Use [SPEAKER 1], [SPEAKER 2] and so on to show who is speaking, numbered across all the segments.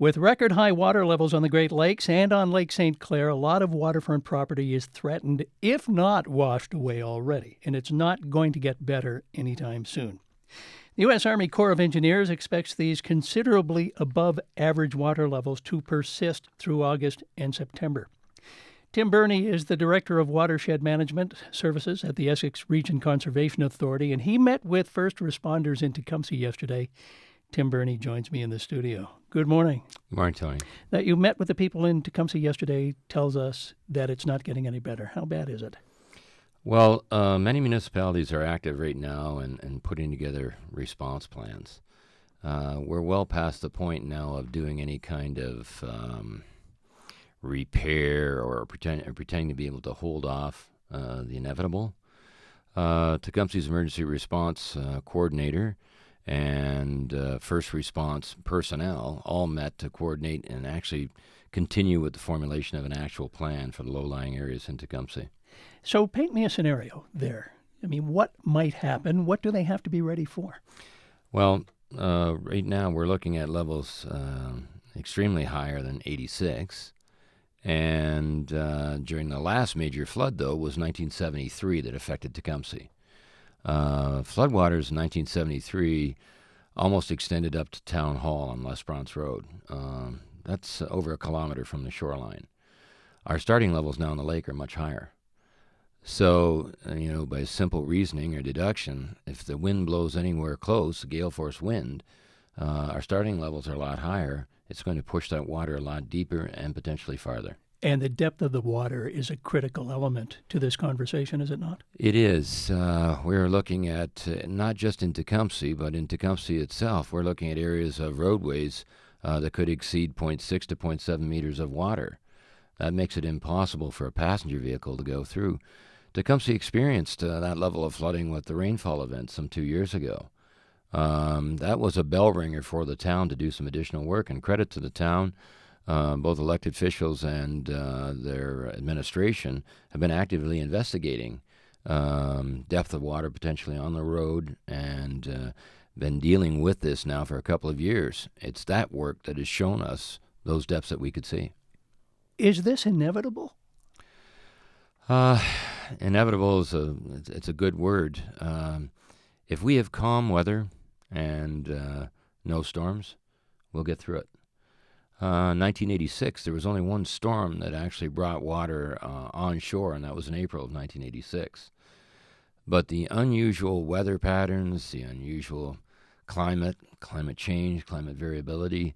[SPEAKER 1] With record high water levels on the Great Lakes and on Lake St. Clair, a lot of waterfront property is threatened, if not washed away already, and it's not going to get better anytime soon. The U.S. Army Corps of Engineers expects these considerably above average water levels to persist through August and September. Tim Byrne is the Director of Watershed Management Services at the Essex Region Conservation Authority, and he met with first responders in Tecumseh yesterday. Tim Byrne joins me in the studio. Good morning.
[SPEAKER 2] Good morning, Tony.
[SPEAKER 1] That you met with the people in Tecumseh yesterday tells us that it's not getting any better. How bad is it?
[SPEAKER 2] Well, many municipalities are active right now and putting together response plans. We're well past the point now of doing any kind of repair or pretending to be able to hold off the inevitable. Tecumseh's emergency response coordinator and first response personnel all met to coordinate and actually continue with the formulation of an actual plan for the low-lying areas in Tecumseh.
[SPEAKER 1] So paint me a scenario there. I mean, what might happen? What do they have to be ready for?
[SPEAKER 2] Well, right now we're looking at levels extremely higher than 86. And during the last major flood, though, was 1973 that affected Tecumseh. Floodwaters in 1973 almost extended up to Town Hall on Les Bronce Road. That's over a kilometer from the shoreline. Our starting levels now in the lake are much higher. So, by simple reasoning or deduction, if the wind blows anywhere close, a gale force wind, our starting levels are a lot higher. It's going to push that water a lot deeper and potentially farther. And
[SPEAKER 1] the depth of the water is a critical element to this conversation, is it not?
[SPEAKER 2] It is. We're looking at, not just in Tecumseh, but in Tecumseh itself, we're looking at areas of roadways that could exceed 0.6 to 0.7 meters of water. That makes it impossible for a passenger vehicle to go through. Tecumseh experienced that level of flooding with the rainfall event some 2 years ago. That was a bell ringer for the town to do some additional work, and credit to the town. Both elected officials and their administration have been actively investigating depth of water potentially on the road and been dealing with this now for a couple of years. It's that work that has shown us those depths that we could see.
[SPEAKER 1] Is this inevitable?
[SPEAKER 2] Inevitable is a good word. If we have calm weather and no storms, we'll get through it. 1986, there was only one storm that actually brought water onshore, and that was in April of 1986. But the unusual weather patterns, the unusual climate change, climate variability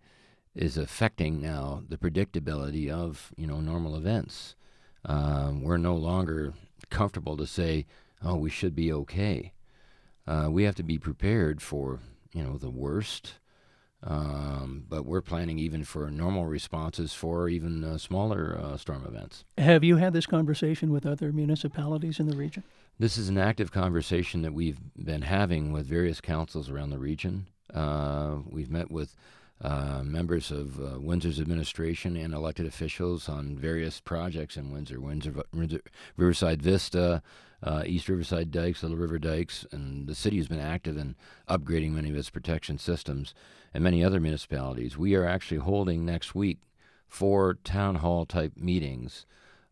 [SPEAKER 2] is affecting now the predictability of, normal events. We're no longer comfortable to say, oh, we should be okay. We have to be prepared for, the worst. But we're planning even for normal responses for even smaller storm events.
[SPEAKER 1] Have you had this conversation with other municipalities in the region?
[SPEAKER 2] This is an active conversation that we've been having with various councils around the region. We've met with members of Windsor's administration and elected officials on various projects in Windsor, Riverside Vista, East Riverside Dikes, Little River Dikes, and the city has been active in upgrading many of its protection systems, and many other municipalities. We are actually holding next week 4 town hall type meetings,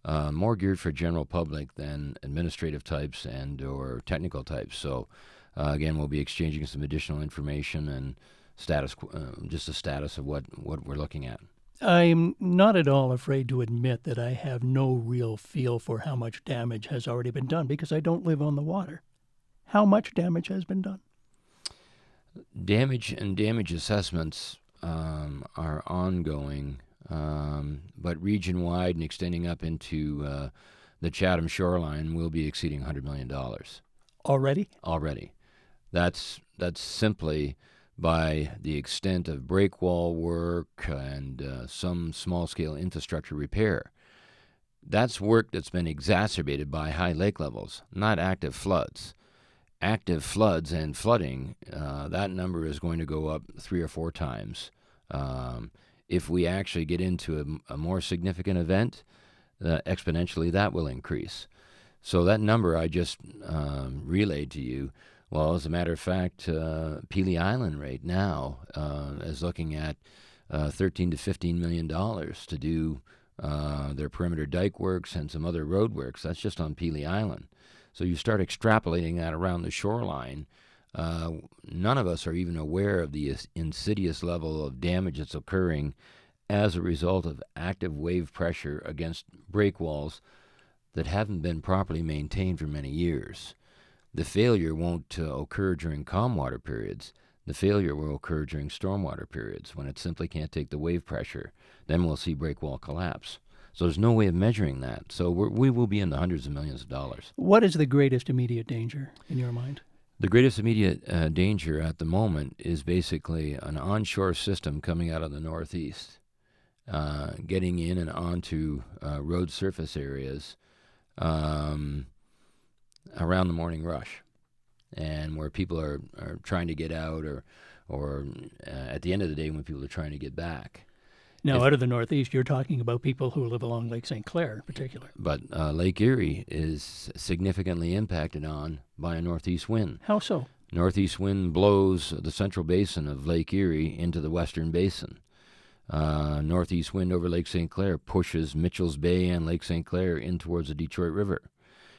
[SPEAKER 2] more geared for general public than administrative types and or technical types. So again, we'll be exchanging some additional information and just the status of what we're looking at.
[SPEAKER 1] I'm not at all afraid to admit that I have no real feel for how much damage has already been done because I don't live on the water. How much damage has been done?
[SPEAKER 2] Damage and damage assessments are ongoing, but region-wide and extending up into the Chatham shoreline will be exceeding $100 million.
[SPEAKER 1] Already?
[SPEAKER 2] Already. That's simply by the extent of breakwall work and some small-scale infrastructure repair. That's work that's been exacerbated by high lake levels, not active floods. Active floods and flooding, that number is going to go up 3 or 4 times. If we actually get into a more significant event, exponentially that will increase. So that number I just relayed to you, well, as a matter of fact, Pelee Island right now is looking at $13 to $15 million to do their perimeter dike works and some other road works. That's just on Pelee Island. So you start extrapolating that around the shoreline. None of us are even aware of the insidious level of damage that's occurring as a result of active wave pressure against breakwalls that haven't been properly maintained for many years. The failure won't occur during calm water periods. The failure will occur during stormwater periods when it simply can't take the wave pressure. Then we'll see breakwall collapse. So there's no way of measuring that. So we will be in the hundreds of millions of dollars.
[SPEAKER 1] What is the greatest immediate danger in your mind?
[SPEAKER 2] The greatest immediate danger at the moment is basically an onshore system coming out of the northeast, getting in and onto road surface areas around the morning rush, and where people are trying to get out or at the end of the day when people are trying to get back.
[SPEAKER 1] Now, out of the Northeast, you're talking about people who live along Lake St. Clair in particular.
[SPEAKER 2] But Lake Erie is significantly impacted on by a northeast wind.
[SPEAKER 1] How so?
[SPEAKER 2] Northeast wind blows the central basin of Lake Erie into the western basin. Northeast wind over Lake St. Clair pushes Mitchell's Bay and Lake St. Clair in towards the Detroit River.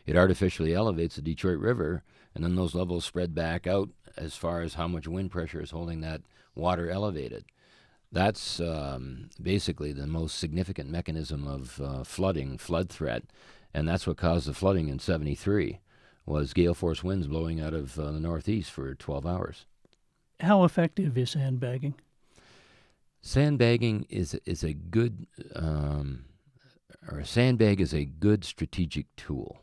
[SPEAKER 2] It artificially elevates the Detroit River, and then those levels spread back out as far as how much wind pressure is holding that water elevated. That's basically the most significant mechanism of flood threat, and that's what caused the flooding in '73, was gale force winds blowing out of the northeast for 12 hours.
[SPEAKER 1] How effective is sandbagging?
[SPEAKER 2] Sandbagging is a good, or a sandbag is a good strategic tool.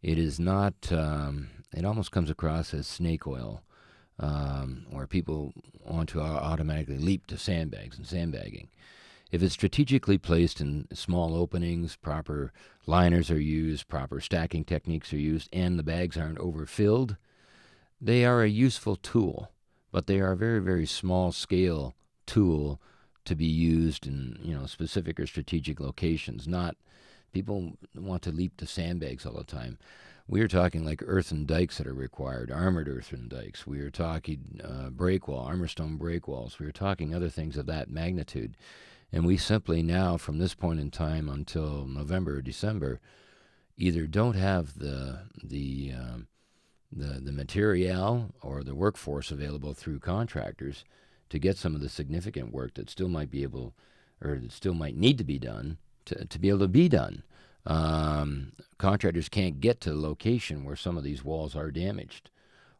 [SPEAKER 2] It is not, it almost comes across as snake oil, where people want to automatically leap to sandbags and sandbagging. If it's strategically placed in small openings, proper liners are used, proper stacking techniques are used, and the bags aren't overfilled, they are a useful tool, but they are a very, very small scale tool to be used in specific or strategic locations. Not people want to leap to sandbags all the time. We are talking like earthen dikes that are required, armored earthen dikes. We are talking breakwall, armor stone breakwalls. We are talking other things of that magnitude. And we simply now, from this point in time until November or December, either don't have the material or the workforce available through contractors to get some of the significant work that still might be able, or that still might need to be done, to be able to be done. Contractors can't get to the location where some of these walls are damaged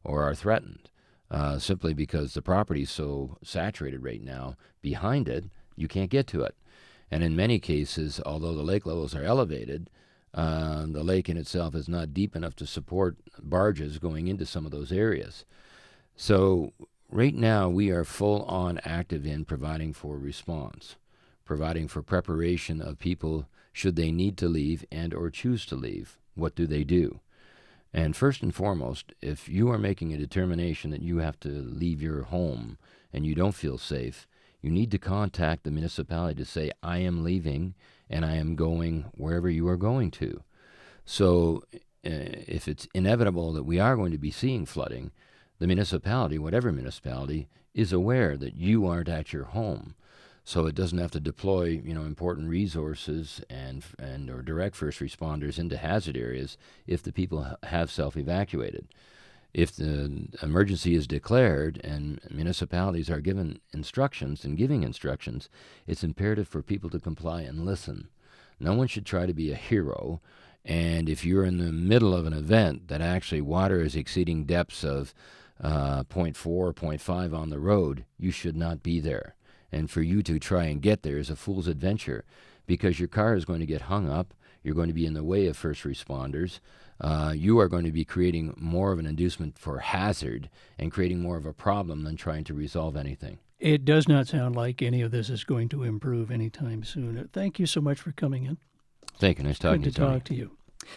[SPEAKER 2] or are threatened, simply because the property is so saturated right now behind it, you can't get to it. And in many cases, although the lake levels are elevated, the lake in itself is not deep enough to support barges going into some of those areas. So right now we are full on active in providing for response, providing for preparation of people should they need to leave and or choose to leave. What do they do? And first and foremost, if you are making a determination that you have to leave your home and you don't feel safe, you need to contact the municipality to say, I am leaving and I am going wherever you are going to. So if it's inevitable that we are going to be seeing flooding, the municipality, whatever municipality, is aware that you aren't at your home. So it doesn't have to deploy, important resources and or direct first responders into hazard areas if the people have self-evacuated. If the emergency is declared and municipalities are given instructions and giving instructions, it's imperative for people to comply and listen. No one should try to be a hero. And if you're in the middle of an event that actually water is exceeding depths of 0.4 or 0.5 on the road, you should not be there. And for you to try and get there is a fool's adventure, because your car is going to get hung up, you're going to be in the way of first responders, you are going to be creating more of an inducement for hazard and creating more of a problem than trying to resolve anything.
[SPEAKER 1] It does not sound like any of this is going to improve anytime soon. Thank you so much for coming in.
[SPEAKER 2] Thank you. Nice talking
[SPEAKER 1] to you. Good to talk to you.